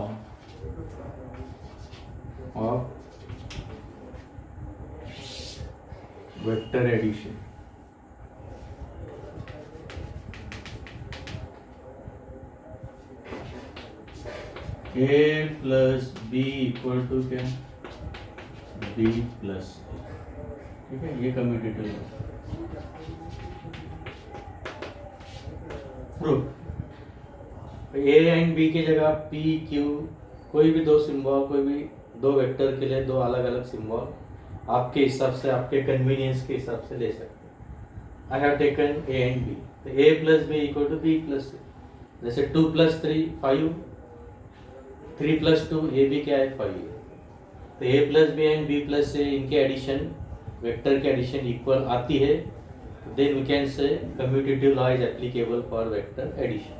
[SPEAKER 1] of vector addition। A plus B equal to क्या? B plus A। ठीक है, ये commutative law. Proof. A and B की जगह P Q, कोई भी 2 सिंबल, कोई भी 2 वेक्टर के लिए 2 अलग अलग सिंबल आपके हिसाब से, आपके कन्वीनियंस के हिसाब से ले सकते हैं। I have taken A and B। तो A plus B equal to B plus C। जैसे 2 प्लस 3 5, 3 प्लस 2 A B क्या है? 5 है। तो A plus B and B plus C, इनके एडिशन, वेक्टर के एडिशन इक्वल आती है, then we can say commutative law is applicable for vector addition.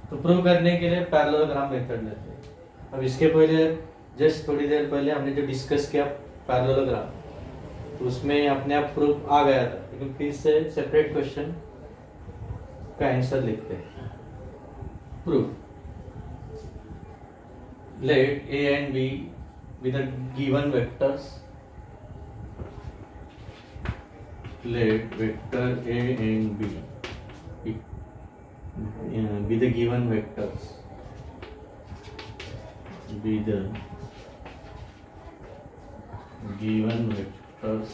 [SPEAKER 1] तो प्रूव करने के लिए पैरेललोग्राम मेथड लेते हैं। अब इसके पहले, जस्ट थोड़ी देर पहले हमने जो डिस्कस किया पैरेललोग्राम, तो उसमें अपने आप प्रूफ आ गया था, लेकिन फिर से सेपरेट क्वेश्चन का आंसर लिखते हैं। Proof. Let A and B with the given vectors, let vector A and B with the given vectors be the given vectors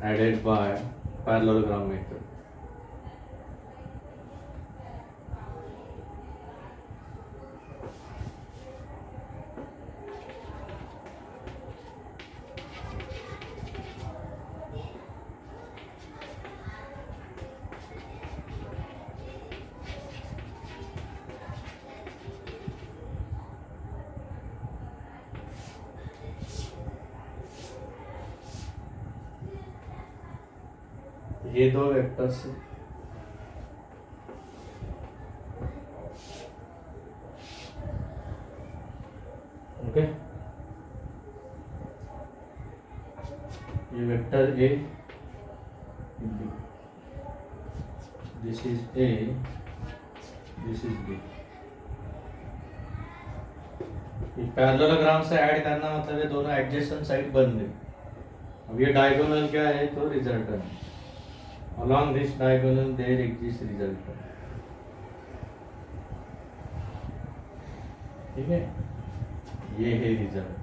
[SPEAKER 1] added by parallelogram method. ये दो वेक्टर्स ओके, ये vector A, this is A, this is B. Parallelogram से add करना मतलब ये दोनों adjacent side बन गए। अब ये डायगोनल क्या है तो resultant, along this diagonal there exists resultant, ठीक है, ये है रिजल्ट।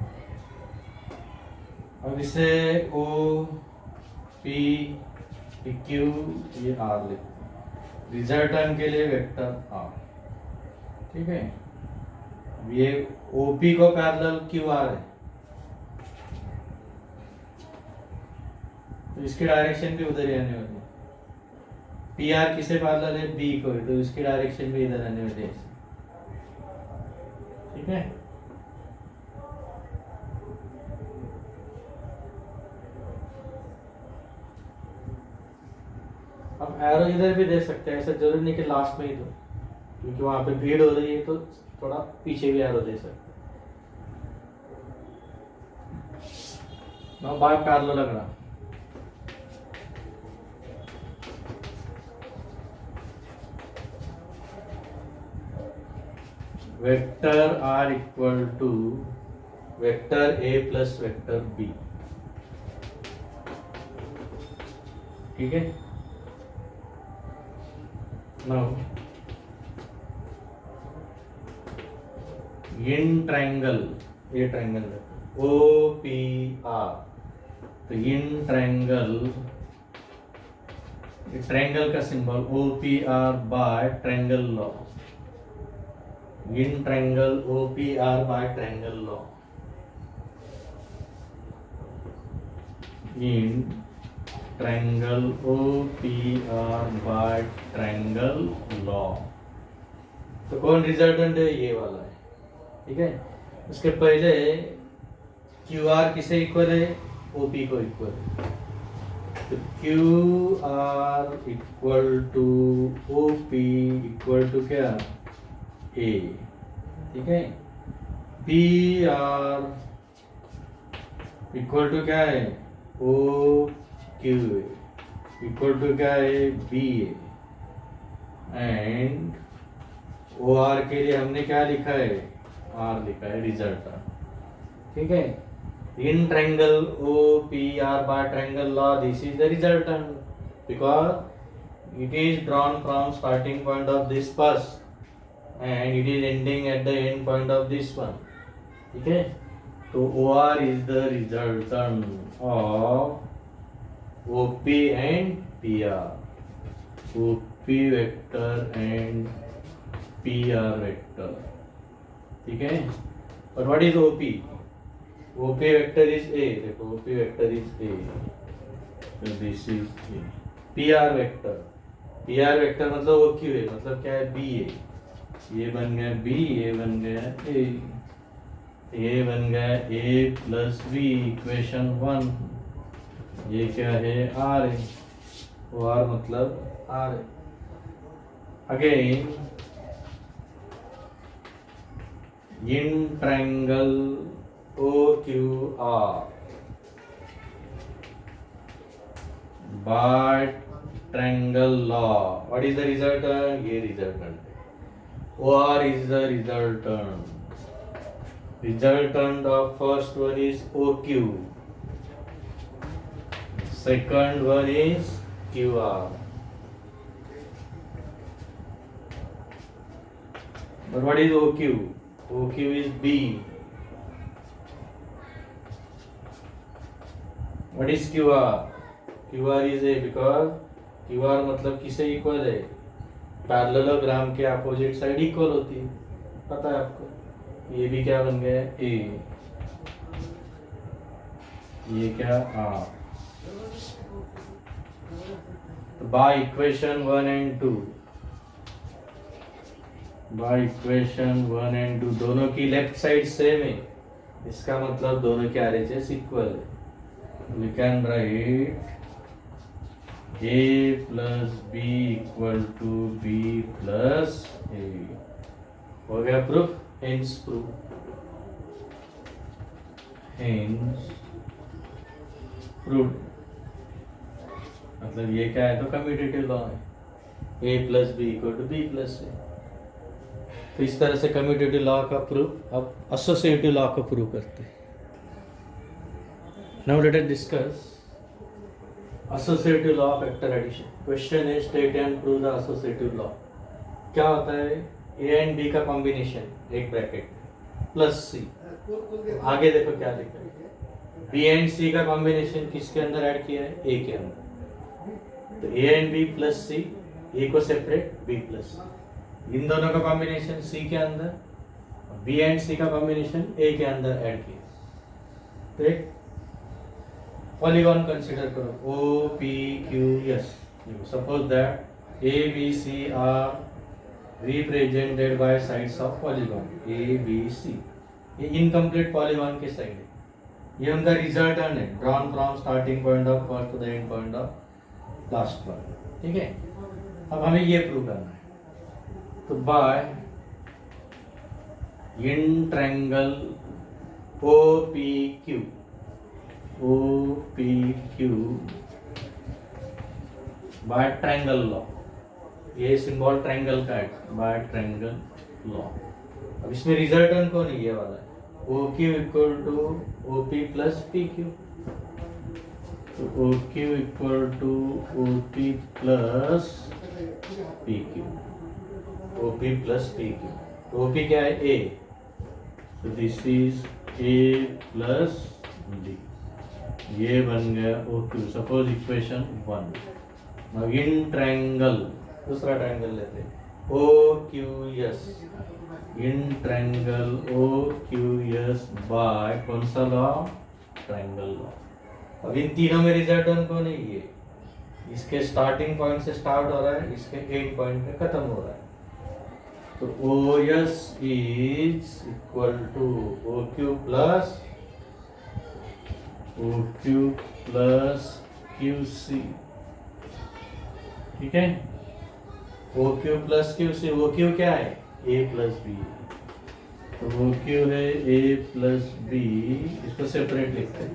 [SPEAKER 1] अब इसे ओ पी क्यू ये आर लिखते हैं, रिजल्टेंट के लिए वेक्टर आर, ठीक है। ये ओपी को पैरेलल क्यू आर है तो इसकी डायरेक्शन भी उधर ही आने वाली है। पी आर किसे पैरेलल है, बी को है, तो इसकी डायरेक्शन भी इधर आने वाली है, ठीक है। अब एरो इधर भी दे सकते हैं, ऐसा जरूरी नहीं कि लास्ट में ही दो, क्योंकि वहां पे भीड़ हो रही है तो थोड़ा पीछे भी एरो दे सकते हैं। Now by parallelogram, vector R equal to vector A plus vector B, ठीक है। नाउ इन ट्रायंगल, ये ट्रायंगल है ओ पी आर, तो इन ट्रायंगल, ट्रायंगल का symbol O P R by triangle law, in triangle OPR by triangle law, in triangle OPR by triangle law, तो कौन resultant है, ये वाला है, ठीक है। उसके पहले QR किसे इक्वल है, OP को इक्वल है, तो QR equal to OP equal to क्या, ए, ठीक है। पी आर इक्वल टू क्या है, ओ क्यू इक्वल टू क्या है, बी एंड ओ आर के लिए हमने क्या लिखा है, आर लिखा है, रिजल्ट, ठीक है। In triangle O P R by triangle law this is the resultant because it is drawn from starting point of this first and it is ending at the end point of this one, ठीक है। तो OR is the resultant of OP and PR, OP vector and PR vector, ठीक है। और what is OP? OP vector is A, देखो OP vector is A, so this is A। PR vector, PR vector मतलब OQ है, मतलब क्या है, B है, ये बन गया बी, ये बन गया ए, ये बन गया ए प्लस बी इक्वेशन 1, ये क्या है, आर है, वो आर मतलब आर है। Again in triangle O Q R by triangle law, what is the resultant, ये resultant, OR is the resultant. Resultant of first one is OQ. Second one is QR. But what is OQ? OQ is B. What is QR? QR is A because QR मतलब किसे equal है? Parallelogram के opposite side equal होती है, पता है आपको। ये भी क्या बन गया है? A। ये क्या? R। तो by equation 1 and 2, by equation 1 and 2 दोनों की लेफ्ट साइड सेम है, इसका मतलब दोनों के RHS इक्वल है। We can write A plus B equal to B plus A। हो गया proof? Hence proof, hence proved। मतलब ये क्या है? तो कम्यूटेटिव लॉ है, A plus B equal to B plus A। तो इस तरह से कम्यूटेटिव लॉ का प्रूफ अब एसोसिएटिव लॉ को प्रूव करते हैं। Now let us discuss associative law of vector addition। Question is state and prove the associative law। क्या होता है? A and B का कॉम्बिनेशन एक ब्रैकेट प्लस C। आगे देखो क्या लिखा है, B and C का कॉम्बिनेशन किसके अंदर ऐड किया है? A के अंदर। तो A and B plus C, A को सेपरेट, B प्लस C। इन दोनों का कॉम्बिनेशन C के अंदर, B and C का कॉम्बिनेशन A के अंदर ऐड किया। तो एक पॉलीगॉन कंसीडर करो, O P Q S। Suppose that A B C are represented by sides of polygon A B C। ये इनकम्प्लीट पॉलीगॉन के साइड है, ये उनका रिजल्टेंट है, drawn from starting point of first to the end point of last point. ठीक है, अब हमें ये प्रूव करना है। तो by in triangle OPQ, OPQ bye triangle law, ये सिंबल ट्रायंगल का है, बाय ट्रायंगल लॉ। अब इसमें रिजल्टेंट कौन है? ये वाला है, OQ equal to OP plus PQ। तो OQ equal to OP plus PQ, OP plus PQ। OP क्या है? A। तो this is A plus B। ये बन गया OQ। Suppose equation 1। Now in triangle, दूसरा ट्रायंगल लेते हैं, OQS, in triangle OQS by कौन सा लॉ? Triangle law. अब इन तीनों में रिजल्टेंट कौन है? ये। इसके स्टार्टिंग पॉइंट से स्टार्ट हो रहा है, इसके एंड पॉइंट पे खत्म हो रहा है। तो OS is equal to OQ plus QC। ठीक है, OQ प्लस QC। OQ क्या है? A plus B। तो OQ है A प्लस B, इसको सेपरेट लिखते हैं,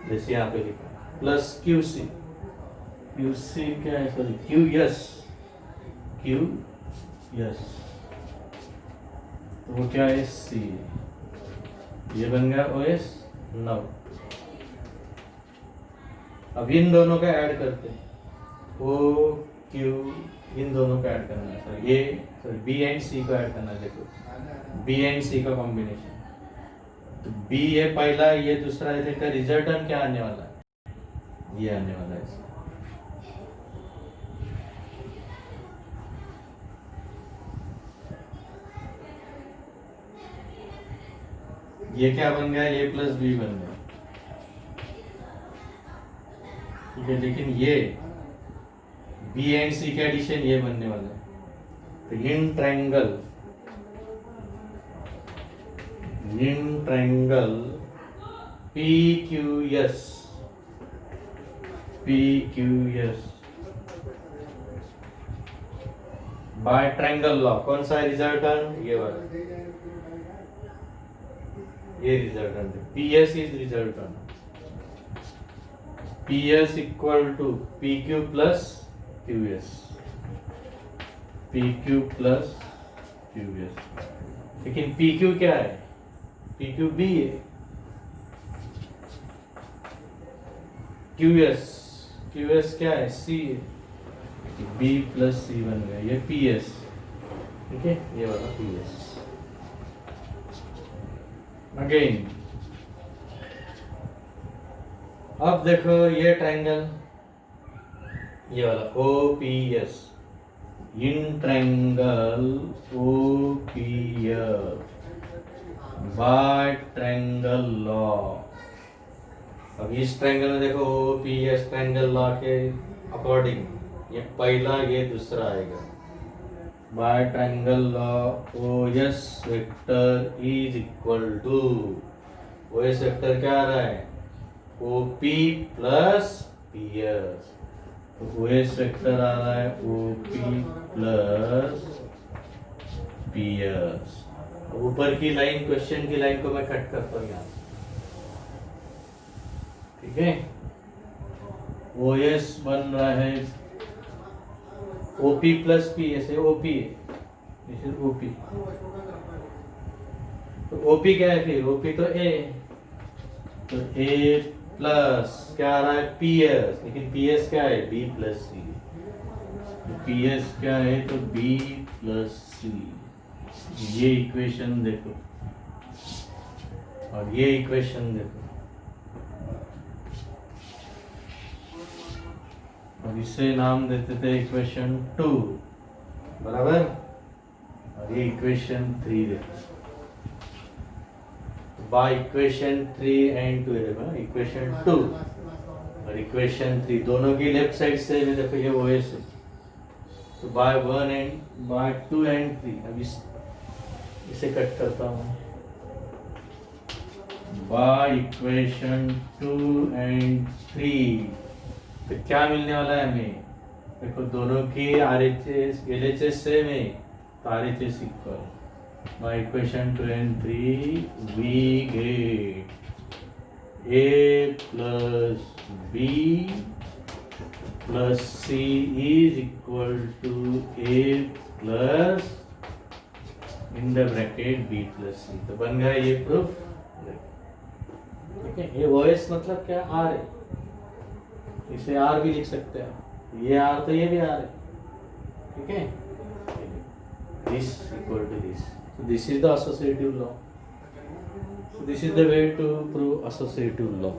[SPEAKER 1] जैसे यहाँ पे लिखा प्लस QC। QC क्या है? Sorry, QS। तो वो क्या है? C। ये बन गया OS। नाउ अब इन दोनों का ऐड करते हैं, OQ, इन दोनों का ऐड करना है। सर ये B एंड C को ऐड करना है। देखो B एंड C का कॉम्बिनेशन, तो B ये पहला, ये दूसरा है, इसका रिजल्टेंट क्या आने वाला है? ये आने वाला है। ये क्या बन गया? A प्लस B बन गया। ठीक है, लेकिन ये B एंड C के एडिशन ये बनने वाला है। तो in triangle PQS by triangle law कौन सा रिजल्टेंट? ये वाला, ये रिजल्टेंट है। PS is resultant. PS equal to PQ plus QS, PQ plus QS। लेकिन PQ क्या है? PQ B है। QS क्या है? C है। B प्लस C बन गया, ये PS। ठीक है, ये वाला पी एस। अगेन अब देखो ये ट्रायंगल, ये वाला O P S, in triangle O P S by triangle law. अब इस ट्रायंगल में देखो O P S triangle law के अकॉर्डिंग ये पहला ये दूसरा आएगा। By triangle law O S vector is equal to, O S vector क्या आ रहा है, O P plus P S. तो ओ एस वेक्टर आ रहा है O P plus P S. ऊपर की लाइन, क्वेश्चन की लाइन को मैं कट करता हूँ यहाँ, ठीक है। ओ एस बन रहा है ओपी प्लस पी एस है, ओपी है, दिस इज ओपी। तो ओपी क्या है फिर, ओपी तो ए, तो ए प्लस क्या आ रहा है पी एस, लेकिन पी एस क्या है बी प्लस सी। पी एस क्या है तो बी प्लस सी। ये इक्वेशन देखो और ये इक्वेशन देखो, और इसे नाम देते थे इक्वेशन 2, बराबर। और ये इक्वेशन 3 देखो, बाय इक्वेशन 3 एंड 2 देखो, इक्वेशन 2 और इक्वेशन 3 दोनों की लेफ्ट साइड से देखो ये ओ एस है, तो बाय 1 एंड बाय 2 एंड 3। अब इसे कट करता हूँ, बाय इक्वेशन 2 एंड 3। तो क्या मिलने वाला है हमें, देखो दोनों की RHS LHS सेम है, तो RHS equal. By equation 2 and 3 we get A plus B plus C is equal to A plus in the bracket B plus C। तो बन गया ये प्रूफ, ठीक है। ये OS मतलब क्या, R है, इसे R भी लिख सकते हैं, ये R तो ये भी R है, ठीक है। This equal to this, so this is the associative law, so this is the way to prove associative law.